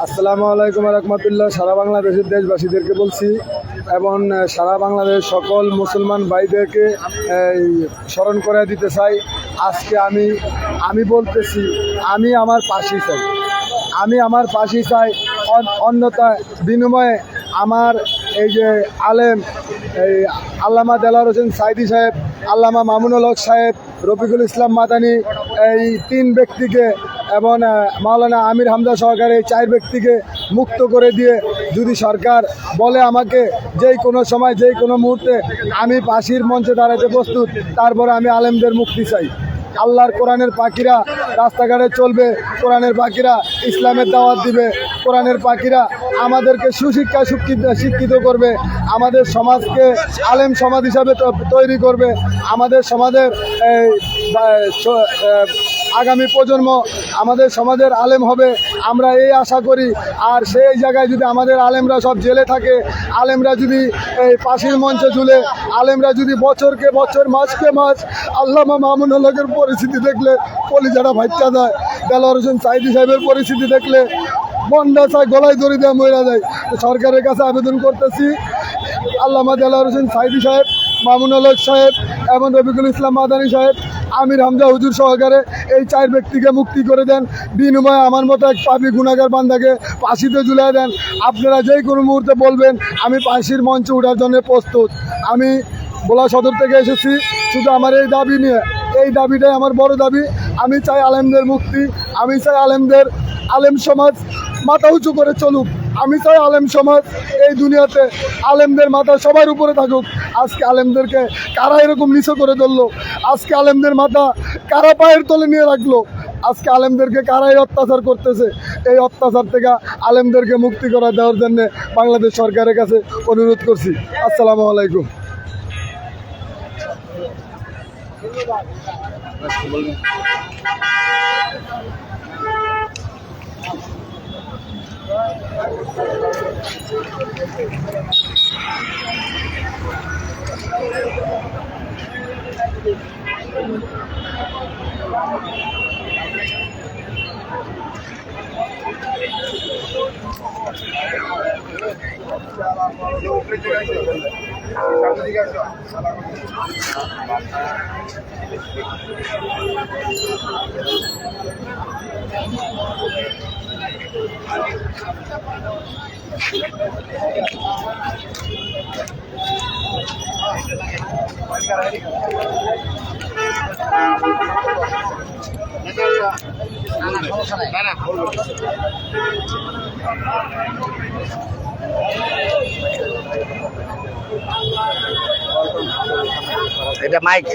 আসসালামু আলাইকুম রহমতুল্লাহ। সারা বাংলাদেশের দেশবাসীদেরকে বলছি এবং সারা বাংলাদেশ সকল মুসলমান ভাইদেরকে স্মরণ করে দিতে চাই। আজকে আমি বলতেছি আমি আমার পাশে চাই, অন্যথা বিনিময়ে আমার এই যে আলেম এই আল্লামা দেলোয়ার হোসেন সাইদি সাহেব, আল্লামা মামুনুল হক সাহেব, রফিকুল ইসলাম মাদানী, এই 3 ব্যক্তিকে এবং মাওলানা আমির হামজা সহকারে এই 4 ব্যক্তিকে মুক্ত করে দিয়ে যদি সরকার বলে আমাকে যেই কোনো সময় যেই কোনো মুহূর্তে আমি ফাঁসির মঞ্চে দাঁড়াতে প্রস্তুত, তারপরে আমি আলেমদের মুক্তি চাই। আল্লাহর কোরআনের পাখিরা রাস্তাঘাটে চলবে, কোরআনের পাখিরা ইসলামের দাওয়াত দিবে, কোরআনের পাখিরা আমাদেরকে সুশিক্ষা শিক্ষিত করবে, আমাদের সমাজকে আলেম সমাজ হিসাবে তৈরি করবে, আমাদের সমাজের আগামী প্রজন্ম আমাদের সমাজের আলেম হবে, আমরা এই আশা করি। আর সেই জায়গায় যদি আমাদের আলেমরা সব জেলে থাকে, আলেমরা যদি এই ফাঁসির মঞ্চে ঝুলে, আলেমরা যদি বছরকে বছর মাসকে মাস, আল্লামা মামুনুল হকের পরিস্থিতি দেখলে কলিজাটা ভাইচ্চা যায়, দেলোয়ার হোসেন সাইদি সাহেবের পরিস্থিতি দেখলে মনটা চায় গলায় দড়ি দিয়ে মরে যায়। সরকারের কাছে আবেদন করতেছি, আল্লামা দেলোয়ার হোসেন সাইদি সাহেব, মামুনুল হক সাহেব এবং রফিকুল ইসলাম মাদানী সাহেব, আমির হামজা হুজুর সহকারে এই 4 ব্যক্তিকে মুক্তি করে দেন। বিনিময়ে আমার মতো এক পাপী গুনাহগার বান্দাকে ফাঁসিতে ঝুলিয়ে দেন। আপনারা যেই কোনো মুহূর্তে বলবেন আমি ফাঁসির মঞ্চে ওঠার জন্য প্রস্তুত। আমি ভোলা সদর থেকে এসেছি শুধু আমার এই দাবি নিয়ে, এই দাবিটাই আমার বড় দাবি। আমি চাই আলেমদের মুক্তি, আমি চাই আলেম সমাজ মাথা উঁচু করে চলুক, আমি চাই আলেম সমাজ এই দুনিয়াতে আলেমদের মাথা সবার উপরে থাকুক। আজকে আলেমদেরকে কারা এরকম নিচু করে ধরলো? আজকে আলেমদের মাথা কারা পায়ের তলে নিয়ে রাখলো? আজকে আলেমদেরকে কারা এই অত্যাচার করতেছে? এই অত্যাচার থেকে আলেমদেরকে মুক্তি করে দেওয়ার জন্য বাংলাদেশ সরকারের কাছে অনুরোধ করছি। আসসালামু আলাইকুম। এটা মাইক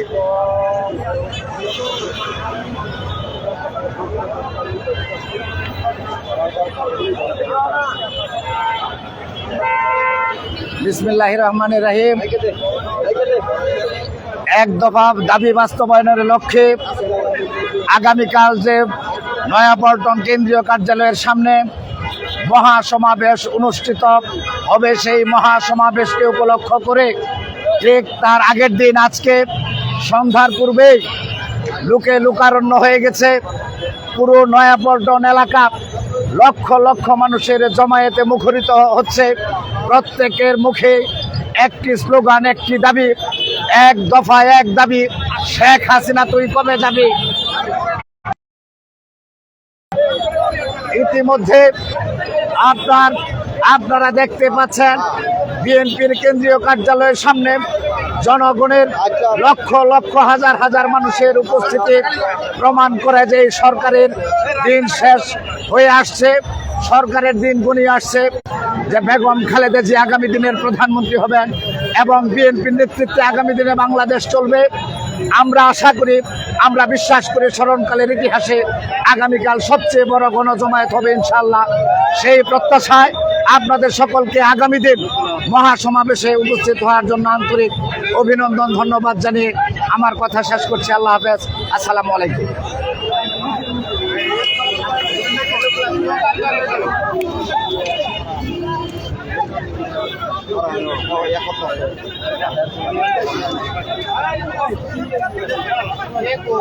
বিসমিল্লাহির রহমানির রহিম। এক দফা দাবি বাস্তবায়নের লক্ষ্যে আগামীকাল যে নয়াপল্টন কেন্দ্রীয় কার্যালয়ের সামনে মহাসমাবেশ অনুষ্ঠিত হবে, সেই মহাসমাবেশকে উপলক্ষ করে ঠিক তার আগের দিন আজকে সন্ধ্যার পূর্বেই লোকে লোকারণ্য হয়ে গেছে। পুরো নয়াপল্টন এলাকা লক্ষ লক্ষ মানুষের জমায়েতে মুখরিত হচ্ছে। প্রত্যেকের মুখে একটি স্লোগান, একটি দাবি, এক দফা এক দাবি, শেখ হাসিনা তুই কবে যাবি। ইতিমধ্যে আপনারা দেখতে পাচ্ছেন বিএনপির কেন্দ্রীয় কার্যালয়ের সামনে জনগণের লক্ষ লক্ষ হাজার হাজার মানুষের উপস্থিতি প্রমাণ করে যে সরকারের দিন শেষ হয়ে আসছে, সরকারের দিন ঘনিয়ে আসছে, যে বেগম খালেদা জিয়া আগামী দিনের প্রধানমন্ত্রী হবেন এবং বিএনপির নেতৃত্বে আগামী দিনে বাংলাদেশ চলবে। আমরা আশা করি, আমরা বিশ্বাস করি স্মরণকালের ইতিহাসে আগামীকাল সবচেয়ে বড় গণজমায়েত হবে ইনশাআল্লাহ। সেই প্রত্যাশায় আপনাদের সকলকে আগামী দিন মহাসমাবেশে উপস্থিত হওয়ার জন্য আন্তরিক অভিনন্দন, ধন্যবাদ জানিয়ে আমার কথা শেষ করছি। আল্লাহ হাফেজ, আসসালামু আলাইকুম। Eko.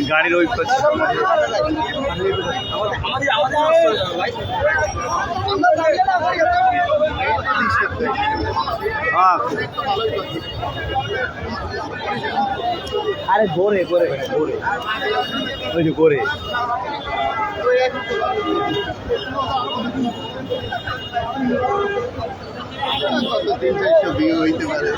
গাড়ির ওই আরে গোরে গোরে গোরে ওই যে করে হইতে পারে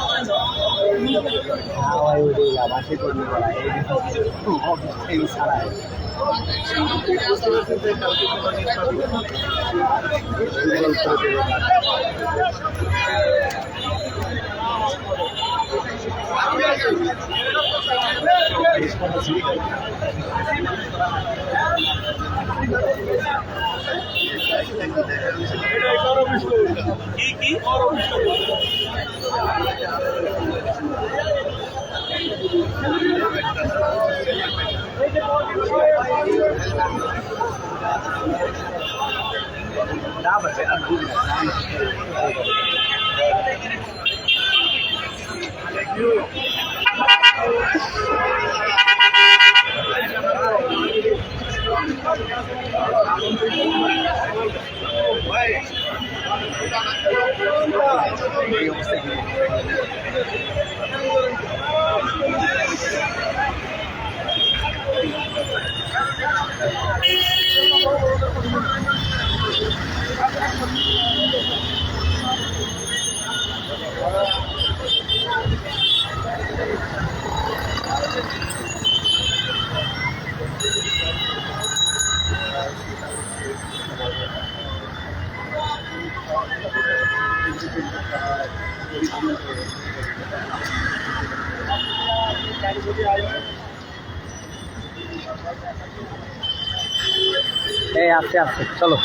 এই আস্তে আস্তে চলো,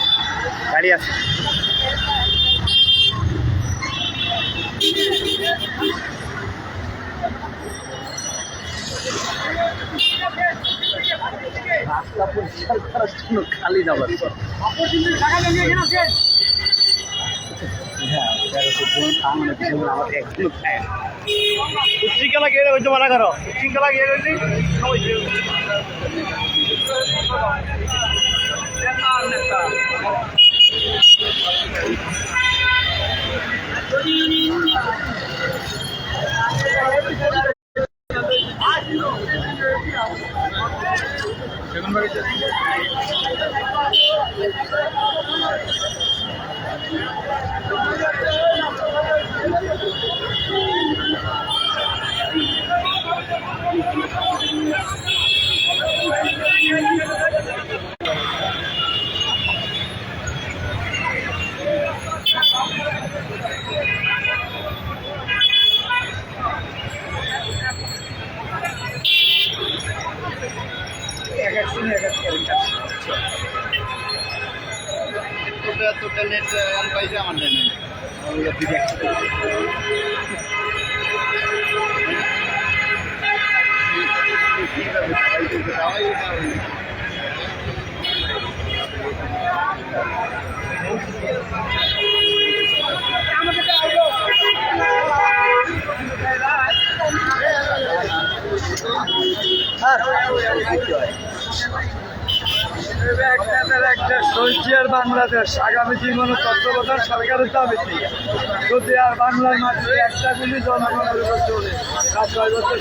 গাড়ি আছে। রাস্তা পরিষ্কার করার জন্য খালি যাবার শৃঙ্খলা গিয়ে হইতে মানা করো, শৃঙ্খলা গিয়ে হইতে total net on paisa amanda ne ola project Bangladesh আগামী জীবনে তত্ত্বাবধান সরকারের দাবিতে যদি আর বাংলার মাটিতে একটা গুলি জনগণের উপর চলে তার 6 বছর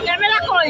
ক্যামেরা কই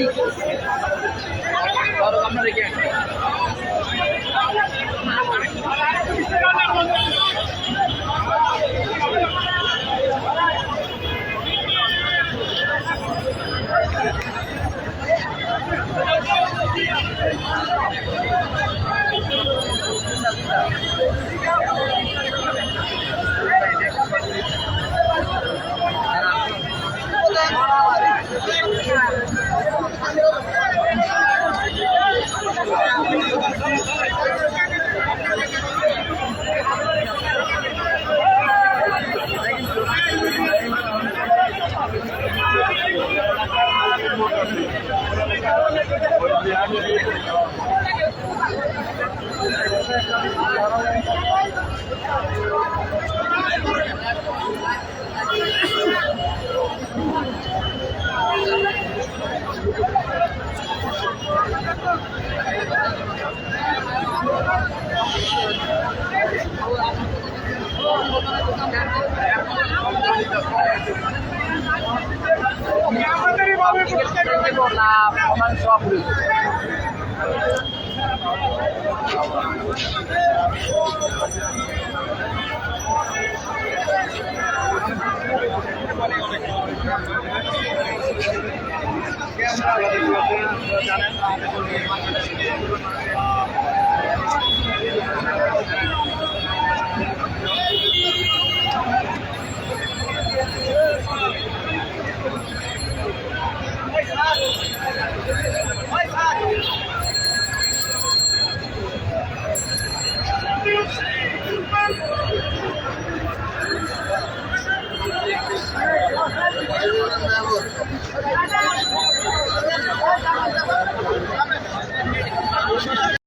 জানেন